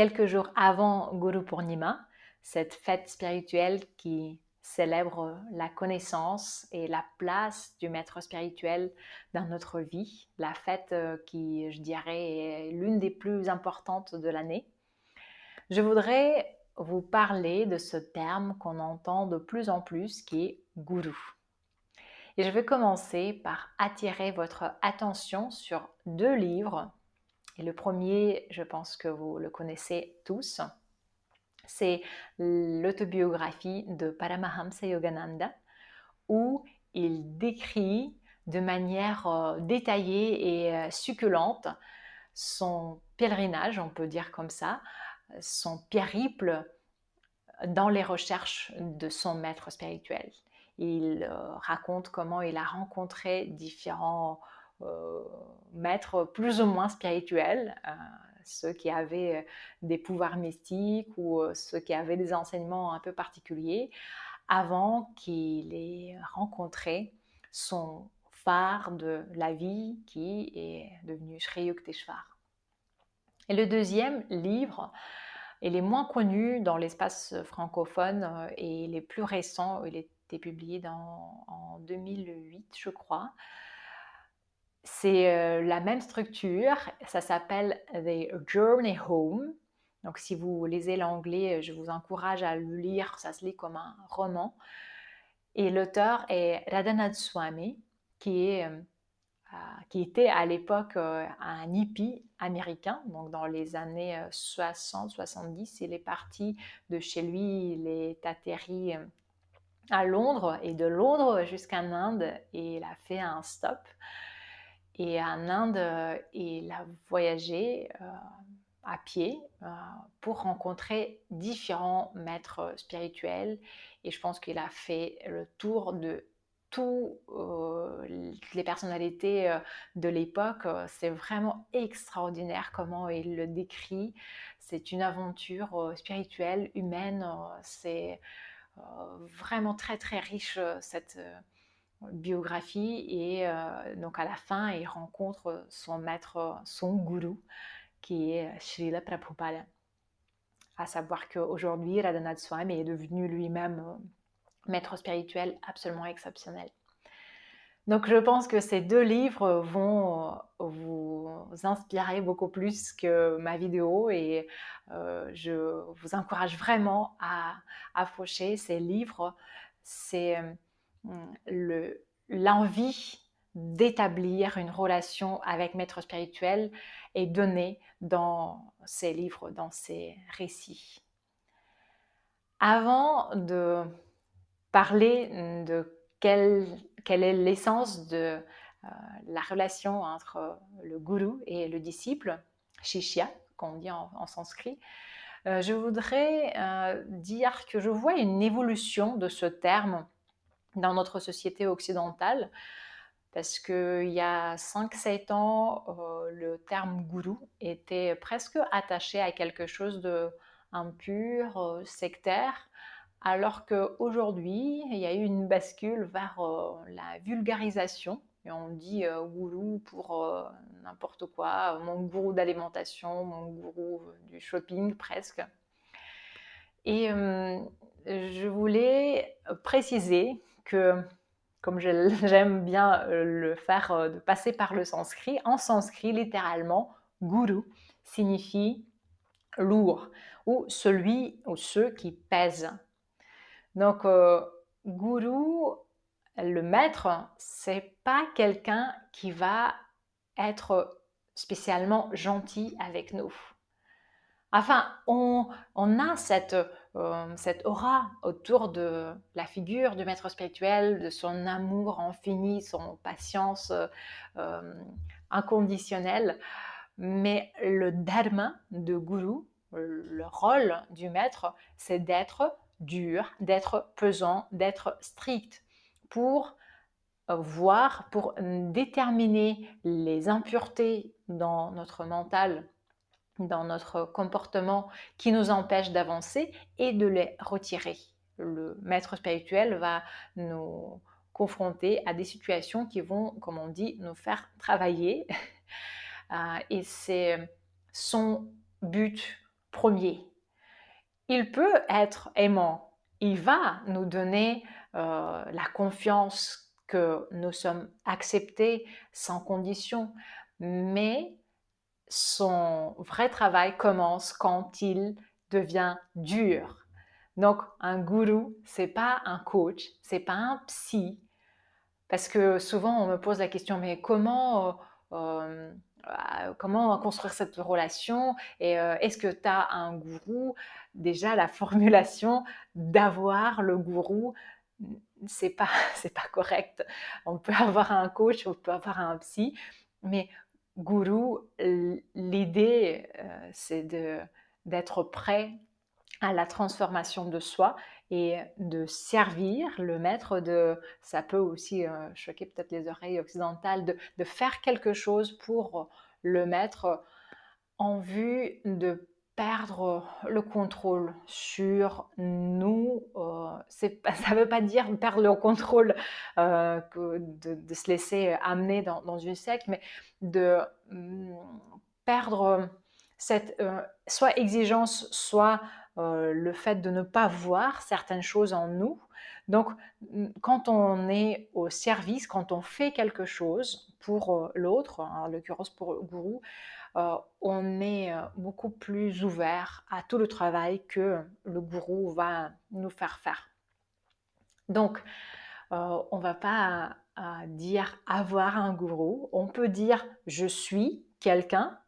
Quelques jours avant Guru Purnima, cette fête spirituelle qui célèbre la connaissance et la place du maître spirituel dans notre vie, la fête qui, je dirais, est l'une des plus importantes de l'année. Je voudrais vous parler de ce terme qu'on entend de plus en plus qui est Guru. Et je vais commencer par attirer votre attention sur deux livres. Et le premier, je pense que vous le connaissez tous, c'est l'autobiographie de Paramahamsa Yogananda, où il décrit de manière détaillée et succulente son pèlerinage, on peut dire comme ça, son périple dans les recherches de son maître spirituel. Il raconte comment il a rencontré différents maîtres plus ou moins spirituels, ceux qui avaient des pouvoirs mystiques ou ceux qui avaient des enseignements un peu particuliers, avant qu'il ait rencontré son phare de la vie qui est devenu Sri Yukteswar. Et le deuxième livre, il est moins connu dans l'espace francophone et il est plus récent, il a été publié en 2008, je crois. C'est la même structure, ça s'appelle The Journey Home. Donc si vous lisez l'anglais, je vous encourage à le lire, ça se lit comme un roman. Et l'auteur est Radhanath Swami, qui était à l'époque un hippie américain. Donc dans les années 60-70, il est parti de chez lui, il est atterri à Londres et de Londres jusqu'en Inde et il a fait un stop. Et en Inde, il a voyagé à pied pour rencontrer différents maîtres spirituels et je pense qu'il a fait le tour de toutes les personnalités de l'époque. C'est vraiment extraordinaire comment il le décrit. C'est une aventure spirituelle, humaine. C'est vraiment très très riche cette biographie et donc à la fin il rencontre son maître, son gourou qui est Srila Prabhupada. À savoir qu'aujourd'hui Radhanath Swami est devenu lui-même maître spirituel absolument exceptionnel. Donc je pense que ces deux livres vont vous inspirer beaucoup plus que ma vidéo et je vous encourage vraiment à approcher ces livres. C'est l'envie d'établir une relation avec maître spirituel est donnée dans ces livres, dans ces récits. Avant de parler de quelle est l'essence de la relation entre le gourou et le disciple, shishya, qu'on dit en sanskrit, je voudrais dire que je vois une évolution de ce terme dans notre société occidentale, parce qu'il y a 5-7 ans, le terme gourou était presque attaché à quelque chose d'impur, sectaire, alors qu'aujourd'hui, il y a eu une bascule vers la vulgarisation. Et on dit gourou pour n'importe quoi, mon gourou d'alimentation, mon gourou du shopping presque. Et je voulais préciser que, comme j'aime bien le faire, de passer par le sanskrit, en sanskrit, littéralement, guru signifie lourd ou celui ou ceux qui pèsent. Donc, gourou, le maître, c'est pas quelqu'un qui va être spécialement gentil avec nous. Enfin, on a cette aura autour de la figure du maître spirituel, de son amour infini, son patience inconditionnelle. Mais le dharma de gourou, le rôle du maître, c'est d'être dur, d'être pesant, d'être strict pour voir, pour déterminer les impuretés dans notre mental, dans notre comportement qui nous empêchent d'avancer et de les retirer. Le maître spirituel va nous confronter à des situations qui vont, comme on dit, nous faire travailler. Et c'est son but premier. Il peut être aimant, il va nous donner la confiance que nous sommes acceptés sans condition, mais son vrai travail commence quand il devient dur. Donc, un gourou, c'est pas un coach, c'est pas un psy, parce que souvent on me pose la question, mais comment construire cette relation et est-ce que tu as un gourou? Déjà, la formulation d'avoir le gourou, c'est pas, c'est pas correct. On peut avoir un coach, on peut avoir un psy, mais gourou, l'idée, c'est d'être prêt à la transformation de soi et de servir le maître de, ça peut aussi choquer peut-être les oreilles occidentales, de faire quelque chose pour le maître en vue de perdre le contrôle sur nous. Ça ne veut pas dire perdre le contrôle, de se laisser amener dans une secte, mais de perdre cette soit exigence, soit le fait de ne pas voir certaines choses en nous. Donc, quand on est au service, quand on fait quelque chose pour l'autre, en l'occurrence pour le gourou, on est beaucoup plus ouvert à tout le travail que le gourou va nous faire faire. Donc, on ne va pas dire avoir un gourou, on peut dire je suis quelqu'un,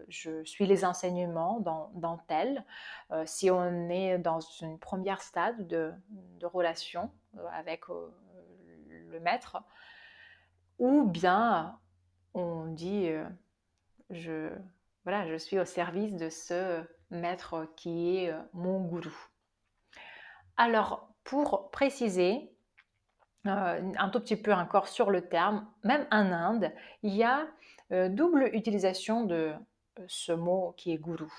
je suis les enseignements dans tel. Si on est dans une première stade de relation avec le maître, ou bien on dit je, voilà, je suis au service de ce maître qui est mon gourou. Alors, pour préciser, un tout petit peu encore sur le terme, même en Inde, il y a double utilisation de ce mot qui est gourou.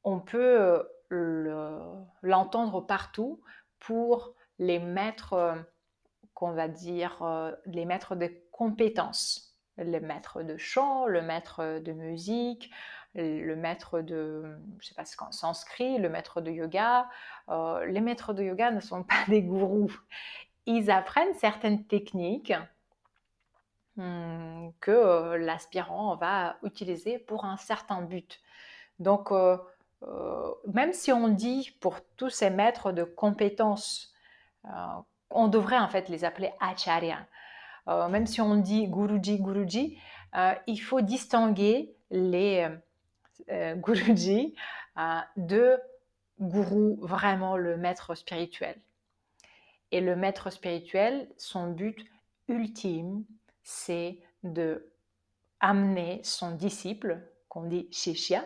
On peut l'entendre partout pour les maîtres, qu'on va dire, les maîtres de compétences, le maître de chant, le maître de musique, le maître de, je sais pas, sanskrit, le maître de yoga. Les maîtres de yoga ne sont pas des gourous. Ils apprennent certaines techniques que l'aspirant va utiliser pour un certain but. Donc, même si on dit pour tous ces maîtres de compétences, on devrait en fait les appeler acharya. Même si on dit guruji, guruji, il faut distinguer les guruji de gourou, vraiment le maître spirituel. Et le maître spirituel, son but ultime, c'est de amener son disciple, qu'on dit shishya,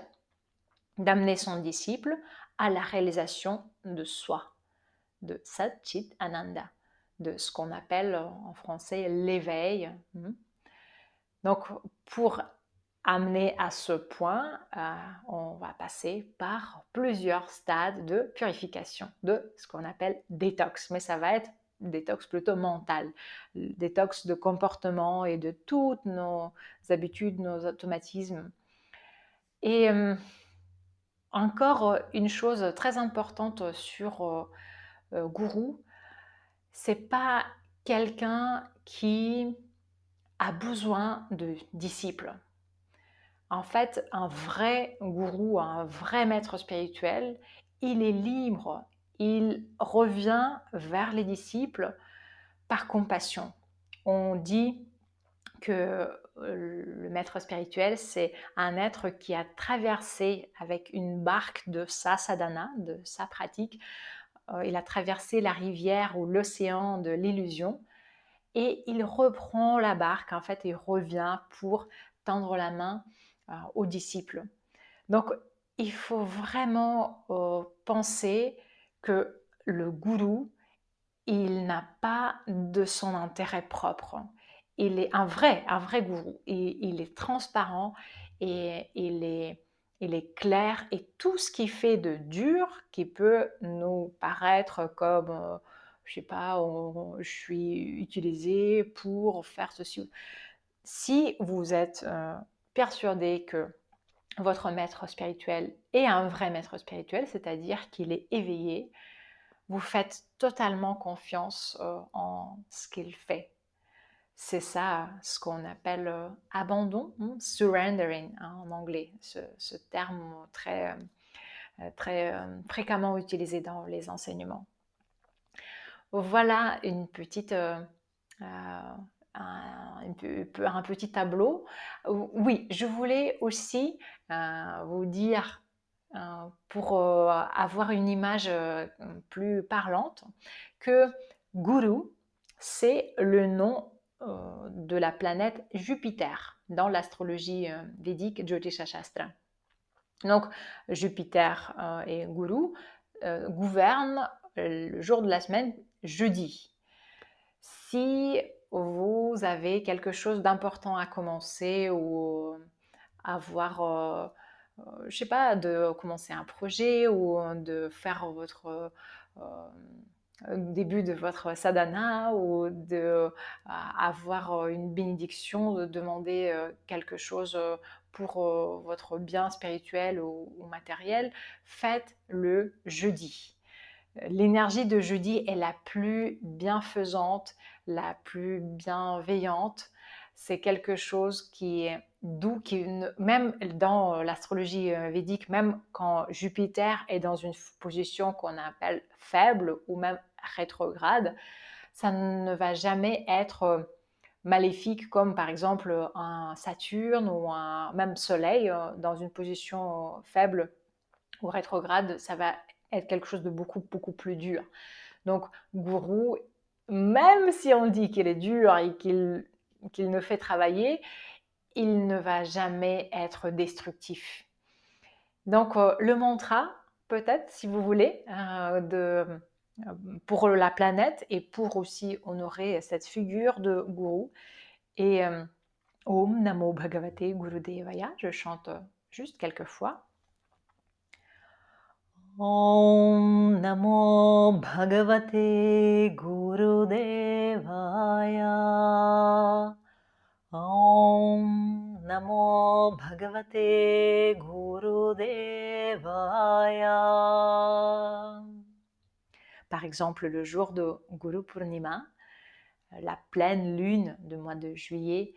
d'amener son disciple à la réalisation de soi, de Sat-Chit Ananda, de ce qu'on appelle en français l'éveil. Donc, pour amener à ce point, on va passer par plusieurs stades de purification, de ce qu'on appelle détox, mais ça va être détox plutôt mental, détox de comportement et de toutes nos habitudes, nos automatismes. Et encore une chose très importante sur gourou, c'est pas quelqu'un qui a besoin de disciples. En fait, un vrai gourou, un vrai maître spirituel, il est libre, il revient vers les disciples par compassion. On dit que le maître spirituel, c'est un être qui a traversé avec une barque de sa sadhana, de sa pratique, il a traversé la rivière ou l'océan de l'illusion et il reprend la barque, en fait, et revient pour tendre la main aux disciples. Donc, il faut vraiment penser que le gourou, il n'a pas de son intérêt propre. Il est un vrai gourou. Il est transparent et il est clair. Et tout ce qui fait de dur, qui peut nous paraître comme, je sais pas, je suis utilisé pour faire ceci. Si vous êtes persuadé que votre maître spirituel est un vrai maître spirituel, c'est-à-dire qu'il est éveillé. Vous faites totalement confiance en ce qu'il fait. C'est ça ce qu'on appelle abandon, surrendering en anglais, ce terme très fréquemment utilisé dans les enseignements. Voilà une petite, un petit tableau. Oui, je voulais aussi vous dire, pour avoir une image plus parlante, que Guru, c'est le nom de la planète Jupiter dans l'astrologie védique Jyotisha Shastra. Donc Jupiter et Guru gouvernent le jour de la semaine, jeudi. Si vous avez quelque chose d'important à commencer ou avoir, je sais pas, de commencer un projet ou de faire votre début de votre sadhana ou de avoir une bénédiction, de demander quelque chose pour votre bien spirituel ou matériel, faites le jeudi. L'énergie de jeudi est la plus bienfaisante, la plus bienveillante. C'est quelque chose qui est doux, même dans l'astrologie védique, même quand Jupiter est dans une position qu'on appelle faible ou même rétrograde, ça ne va jamais être maléfique comme par exemple un Saturne ou un même Soleil dans une position faible ou rétrograde, ça va être quelque chose de beaucoup, beaucoup plus dur. Donc, gourou, même si on dit qu'il est dur et qu'il ne fait travailler, il ne va jamais être destructif. Donc, le mantra, peut-être, si vous voulez, pour la planète et pour aussi honorer cette figure de gourou. Et Om Namo Bhagavate Gurudevaya, je chante juste quelques fois. Om Namo Bhagavate Gurudevaya. Om Namo Bhagavate Gurudevaya. Par exemple, le jour de Guru Purnima, la pleine lune du mois de juillet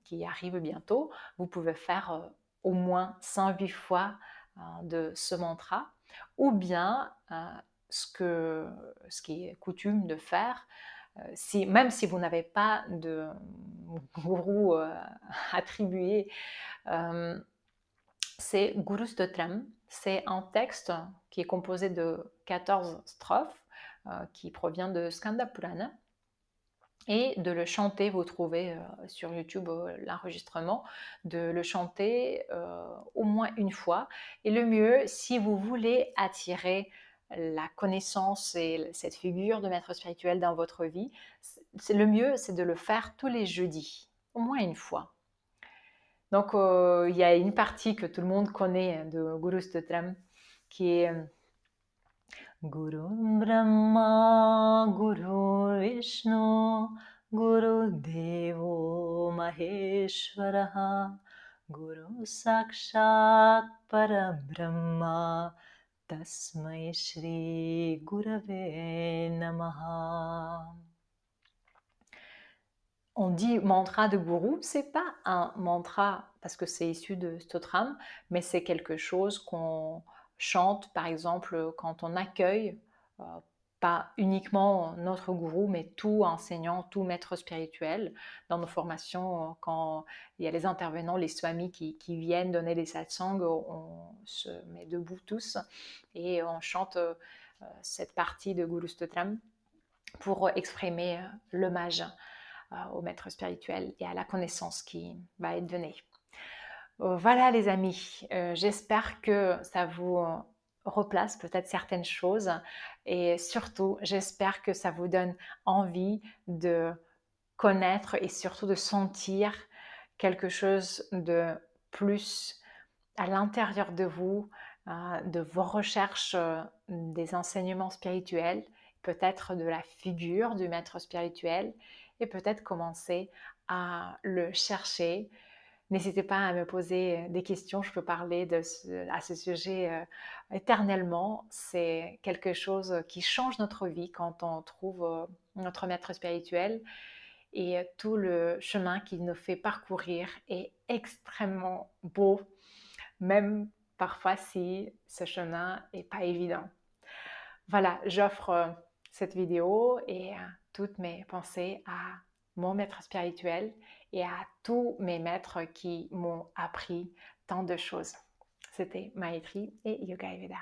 qui arrive bientôt, vous pouvez faire au moins 108 fois de ce mantra, ou bien ce qui est coutume de faire, même si vous n'avez pas de gourou attribué, c'est Guru Stotram. C'est un texte qui est composé de 14 strophes qui provient de Skanda Purana. Et de le chanter, vous trouvez sur YouTube l'enregistrement, de le chanter au moins une fois. Et le mieux, si vous voulez attirer la connaissance et cette figure de maître spirituel dans votre vie, le mieux, c'est de le faire tous les jeudis, au moins une fois. Donc, il y a une partie que tout le monde connaît de Guru Stotram qui est Guru Brahma, Guru Vishnu, Guru Devo Maheshwaraha, Guru Sakshat Parabrahma, Tasmai Shri Gurave Namaha. On dit mantra de gourou, c'est pas un mantra parce que c'est issu de Stotram, mais c'est quelque chose qu'on chante par exemple quand on accueille pas uniquement notre gourou, mais tout enseignant, tout maître spirituel. Dans nos formations, quand il y a les intervenants, les swamis qui viennent donner les satsangs, on se met debout tous et on chante cette partie de Guru Stotram pour exprimer l'hommage au maître spirituel et à la connaissance qui va être donnée. Voilà les amis, j'espère que ça vous replace peut-être certaines choses et surtout j'espère que ça vous donne envie de connaître et surtout de sentir quelque chose de plus à l'intérieur de vous, de vos recherches des enseignements spirituels, peut-être de la figure du maître spirituel et peut-être commencer à le chercher N'hésitez pas à me poser des questions, je peux parler à ce sujet éternellement. C'est quelque chose qui change notre vie quand on trouve notre maître spirituel et tout le chemin qu'il nous fait parcourir est extrêmement beau, même parfois si ce chemin n'est pas évident. Voilà, j'offre cette vidéo et toutes mes pensées à mon maître spirituel et à tous mes maîtres qui m'ont appris tant de choses. C'était Maitri et Yoga Ayurveda.